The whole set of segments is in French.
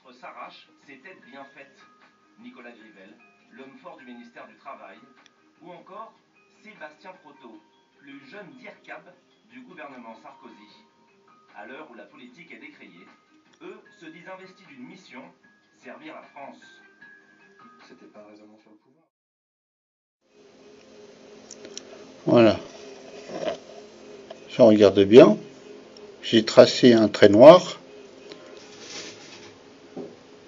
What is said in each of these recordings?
ministre s'arrache, ses têtes bien faites. Nicolas Grivel, l'homme fort du ministère du Travail, ou encore Sébastien Proto, le jeune DIRCAB du gouvernement Sarkozy. À l'heure où la politique est décriée, eux se disent investis d'une mission, servir la France. C'était pas un raisonnement sur le pouvoir. Voilà. Si on regarde bien, j'ai tracé un trait noir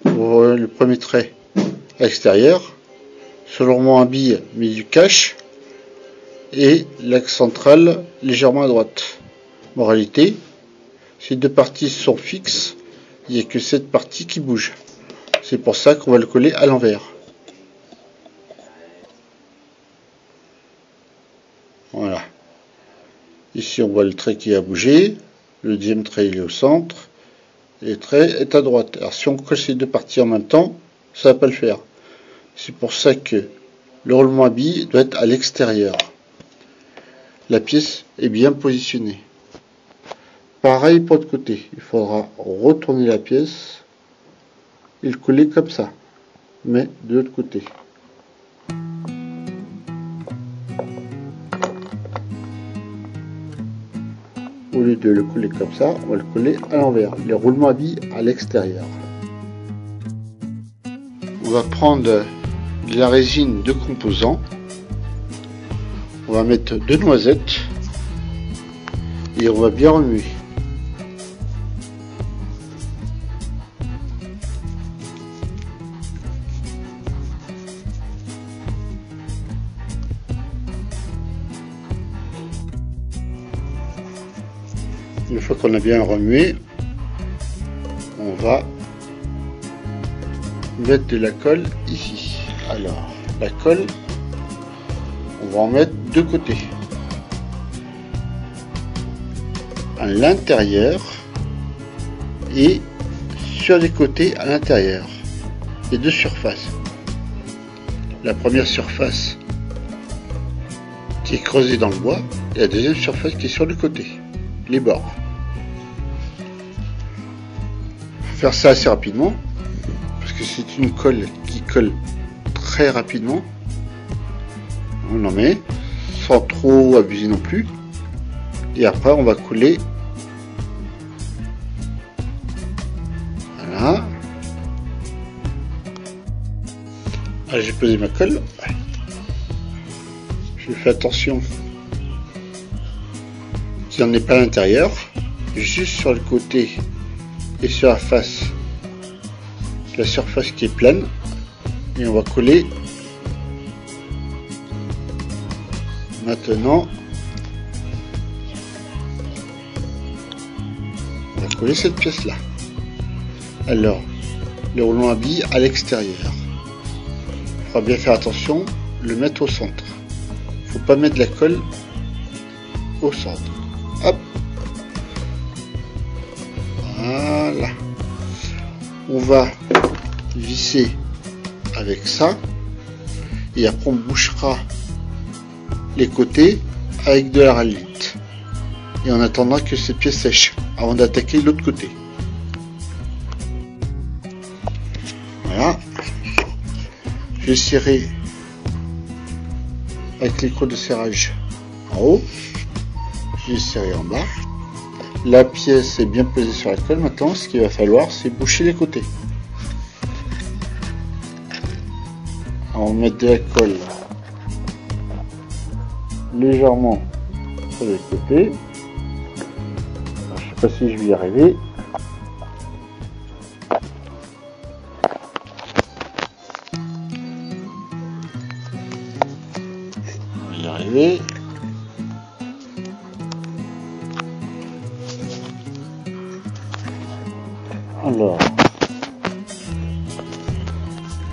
pour le premier trait extérieur. Selon mon habit, mis du cache et l'axe central légèrement à droite. Moralité, ces deux parties sont fixes, il n'y a que cette partie qui bouge. C'est pour ça qu'on va le coller à l'envers. Voilà. Ici on voit le trait qui a bougé, le deuxième trait il est au centre, et le trait est à droite. Alors si on colle ces deux parties en même temps, ça va pas le faire. C'est pour ça que le roulement à billes doit être à l'extérieur. La pièce est bien positionnée. Pareil pour l'autre côté, il faudra retourner la pièce et le coller comme ça, mais de l'autre côté. Au lieu de le coller comme ça, on va le coller à l'envers. Les roulements à billes à l'extérieur. On va prendre de la résine de composants. On va mettre 2 noisettes et on va bien remuer. Une fois qu'on a bien remué, on va mettre de la colle ici. Alors, la colle, on va en mettre de côté. À l'intérieur et sur les côtés à l'intérieur. Les deux surfaces. La première surface qui est creusée dans le bois et la deuxième surface qui est sur le côté, les bords. Faire ça assez rapidement parce que c'est une colle qui colle très rapidement. On en met sans trop abuser non plus et après on va coller. Voilà. Ah, j'ai posé ma colle, je fais attention qu'il n'y en ait pas à l'intérieur, juste sur le côté et sur la face, la surface qui est plane, et on va coller. Maintenant on va coller cette pièce là. Alors le roulement à billes à l'extérieur, il faudra bien faire attention, le mettre au centre, faut pas mettre de la colle au centre. Hop, voilà, on va visser avec ça et après on bouchera les côtés avec de la rallite et en attendant que cette pièce sèche avant d'attaquer l'autre côté. Voilà, je vais serrer avec les crocs de serrage en haut, je vais serrer en bas. La pièce est bien posée sur la colle. Maintenant ce qu'il va falloir c'est boucher les côtés. Alors, on va mettre de la colle légèrement sur les côtés. Alors, je sais pas si je vais y arriver. On va y arriver. Alors,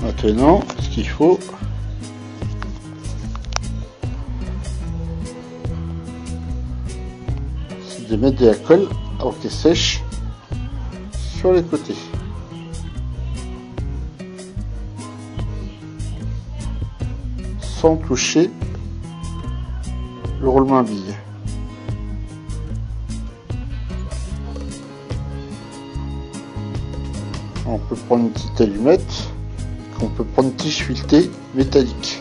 maintenant, ce qu'il faut, c'est de mettre de la colle avant qu'elle sèche sur les côtés. Sans toucher le roulement à billes. On peut prendre une petite allumette, on peut prendre une tige filetée métallique.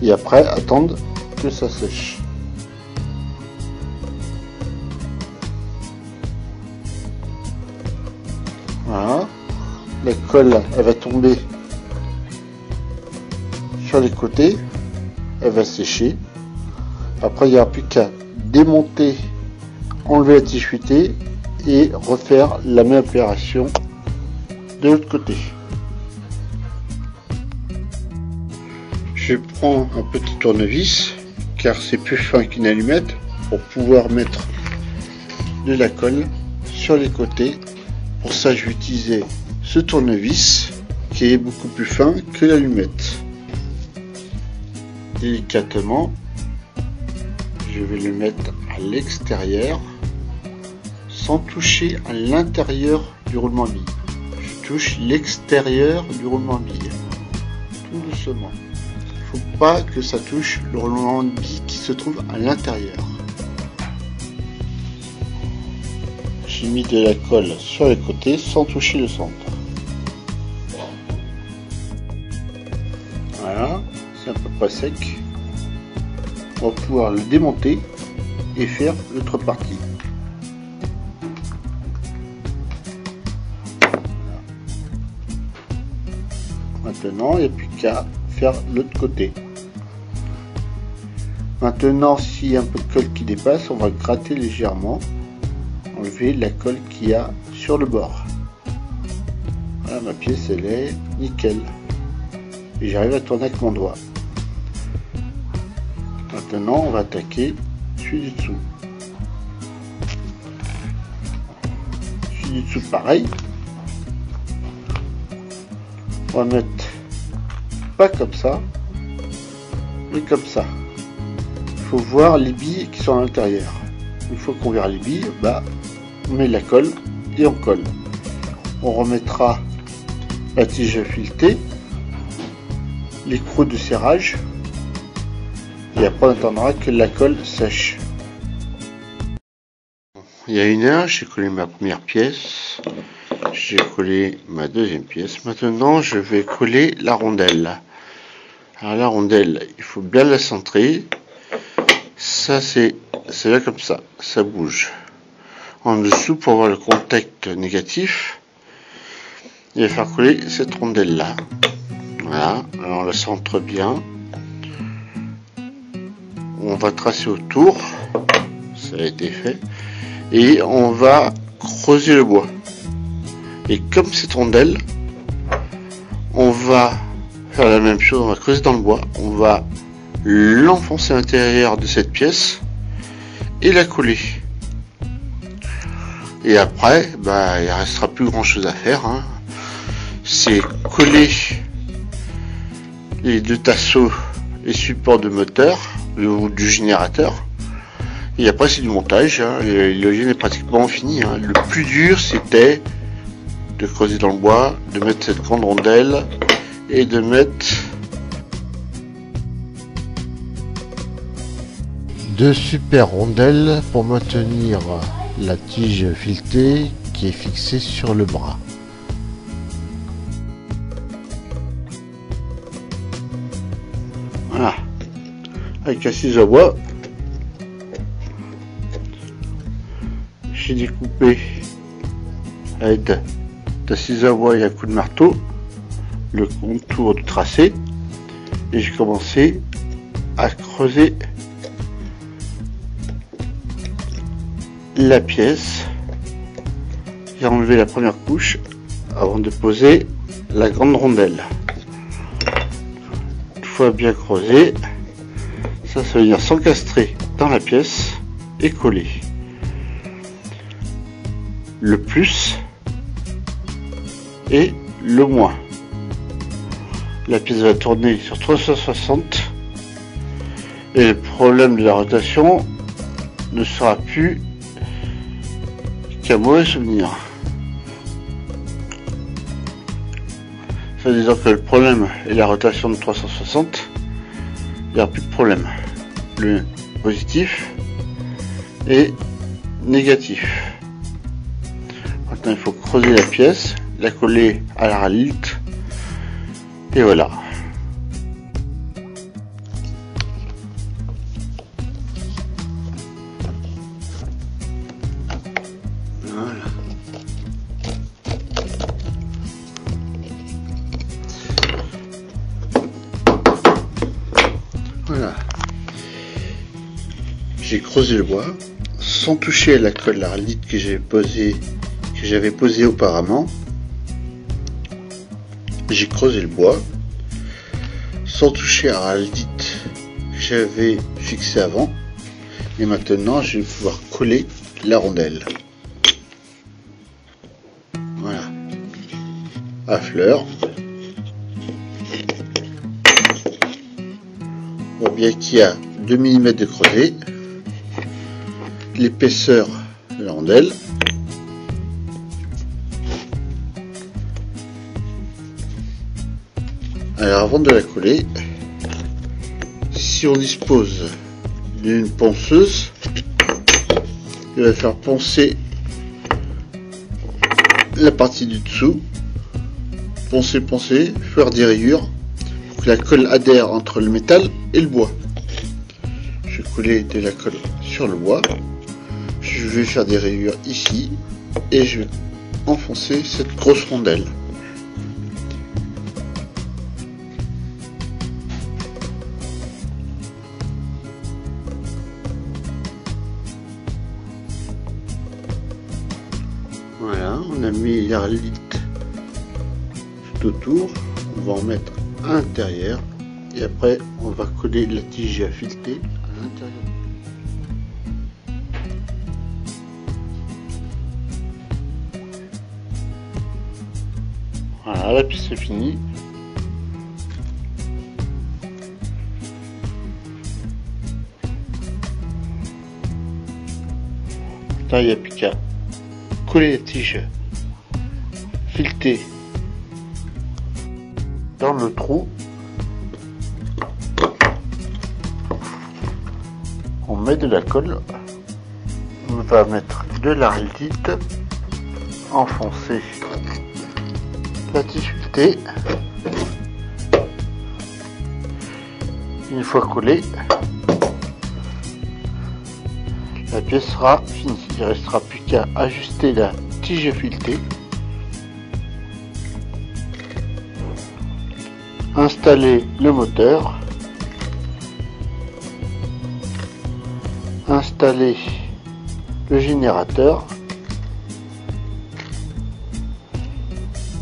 Et après attendre que ça sèche. Voilà. La colle, elle va tomber sur les côtés, elle va sécher. Après, il n'y aura plus qu'à démonter, enlever la tige filetée et refaire la même opération de l'autre côté. Je prends un petit tournevis car c'est plus fin qu'une allumette pour pouvoir mettre de la colle sur les côtés. Pour ça, je vais utiliser ce tournevis qui est beaucoup plus fin que l'allumette. Délicatement, je vais le mettre à l'extérieur sans toucher à l'intérieur du roulement à billes. Je touche l'extérieur du roulement à billes, tout doucement. Il ne faut pas que ça touche le roulement de billes qui se trouve à l'intérieur. J'ai mis de la colle sur les côtés sans toucher le centre. Voilà, c'est à peu près sec. On va pouvoir le démonter et faire l'autre partie. Maintenant, il n'y a plus qu'à faire l'autre côté. Maintenant, s'il y a un peu de colle qui dépasse, on va gratter légèrement, enlever la colle qu'il y a sur le bord. Voilà, ma pièce, elle est nickel. Et j'arrive à tourner avec mon doigt. Maintenant, on va attaquer celui du dessous. Celui du dessous, pareil. On va mettre pas comme ça, mais comme ça. Il faut voir les billes qui sont à l'intérieur. Une fois qu'on verra les billes, on met la colle et on colle. On remettra la tige filetée, l'écrou de serrage, et après on attendra que la colle sèche. Il y a 1 heure, j'ai collé ma première pièce, j'ai collé ma deuxième pièce. Maintenant, je vais coller la rondelle. Alors la rondelle, il faut bien la centrer. Ça, c'est là comme ça, ça bouge. En dessous, pour avoir le contact négatif, il va faire coller cette rondelle là. Voilà, alors on la centre bien. On va tracer autour, ça a été fait, et on va creuser le bois. Et comme cette rondelle, on va faire la même chose, on va creuser dans le bois, on va l'enfoncer à l'intérieur de cette pièce et la coller. Et après, il restera plus grand chose à faire, hein. C'est coller les 2 tasseaux et supports de moteur ou du générateur, et après c'est du montage, hein. Le est pratiquement fini, hein. Le plus dur, c'était de creuser dans le bois, de mettre cette grande rondelle et de mettre 2 super rondelles pour maintenir la tige filetée qui est fixée sur le bras. Voilà, avec la scie à bois, j'ai découpé à l'aide de scie à bois et à coup de marteau le contour du tracé, et j'ai commencé à creuser la pièce. J'ai enlevé la première couche avant de poser la grande rondelle. Une fois bien creusé, ça va venir s'encastrer dans la pièce et coller. Le plus et le moins. La pièce va tourner sur 360 et le problème de la rotation ne sera plus qu'un mauvais souvenir. Ça veut dire que le problème est la rotation de 360, il n'y aura plus de problème. Le positif et négatif. Maintenant il faut creuser la pièce, la coller à la rallite et voilà. Voilà. Voilà. J'ai creusé le bois sans toucher à la colle à rallite que j'avais posée auparavant. J'ai creusé le bois sans toucher à la rallite que j'avais fixé avant. Et maintenant, je vais pouvoir coller la rondelle. Voilà. À fleur. On voit bien qu'il y a 2 mm de creuset. L'épaisseur de la rondelle. Alors avant de la coller, si on dispose d'une ponceuse, il va faire poncer la partie du dessous, poncer, faire des rayures pour que la colle adhère entre le métal et le bois. Je vais coller de la colle sur le bois. Je vais faire des rayures ici et je vais enfoncer cette grosse rondelle. Voilà, on a mis la rallite tout autour. On va en mettre à l'intérieur et après on va coller la tige à fileter à l'intérieur. Voilà, la pièce est finie. Là, il n'y a plus qu'à coller la tige filetée dans le trou. On met de la colle. On va mettre de la rallite, enfoncer la tige filetée. Une fois collée, la pièce sera finie. Il ne restera plus qu'à ajuster la tige filetée, installer le moteur, installer le générateur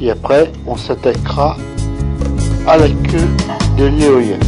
et après on s'attaquera à la queue de l'éolienne.